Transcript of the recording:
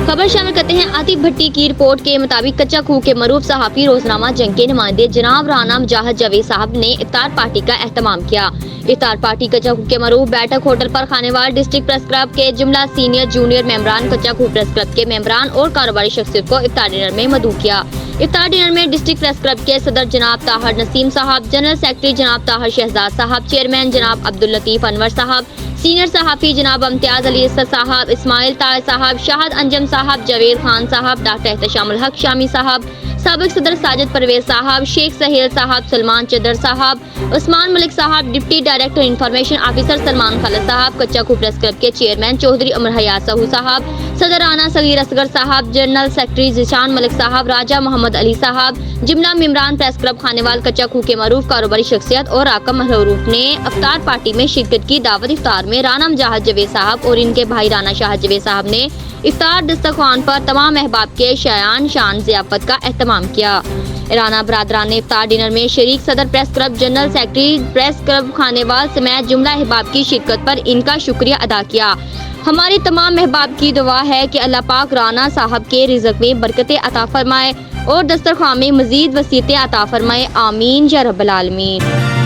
خبر شامل کرتے ہیں آتف بھٹی کی رپورٹ کے مطابق کچا کھو کے معروف صحافی روزنامہ جنگ کے نمائندے جناب رانا مجاہد جاوید صاحب نے افطار پارٹی کا اہتمام کیا۔ افطار پارٹی کچا کھو کے معروف بیٹھک ہوٹل پر خانیوال ڈسٹرکٹ پریس کلب کے جملہ سینئر جونیئر ممبران، کچا کھو پریس کلب کے ممبران اور کاروباری شخصیت کو افطار ڈنر میں مدعو کیا۔ افطار ڈنر میں ڈسٹرکٹ پریس کلب کے صدر جناب طاہر نسیم صاحب، جنرل سیکرٹری جناب طاہر شہزاد صاحب، چیئرمین جناب عبداللطیف انور صاحب، سینئر صحافی جناب امتیاز علی اسد صاحب، اسماعیل طاہر صاحب، شاہد انجم صاحب، جاوید خان صاحب، ڈاکٹر احتشام الحق شامی صاحب، سابق صدر ساجد پرویز صاحب، شیخ سہیل صاحب، سلمان چدر صاحب، عثمان ملک صاحب، deputy director information officer Salman Khalid صاحب، کچا کھو پریس کلب کے چیئرمین چودھری عمر حیات سہو صاحب، صدر رانا صغیر اصغر صاحب، جنرل سیکرٹری ذیشان ملک صاحب، راجہ محمد علی صاحب، جملہ ممبران پریس کلب خانیوال کچا کھو کے معروف کاروباری شخصیت اور راکم معروف نے افطار پارٹی میں شرکت کی۔ دعوت افطار میں رانا مجاہد جاوید صاحب اور ان کے بھائی رانا شاہد جاوید صاحب نے افطار دسترخوان پر تمام احباب کے شایان شان ضیافت کا اہتمام کیا۔ رانا برادران نے افطار ڈنر میں شریک صدر press club, general secretary press club Khanewal سمیت جملہ احباب کی شرکت پر ان کا شکریہ ادا کیا۔ ہماری تمام احباب کی دعا ہے کہ اللہ پاک رانا صاحب کے رزق میں برکتیں عطا فرمائے اور دسترخوان میں مزید وسعتیں عطا فرمائے، آمین یا رب العالمین۔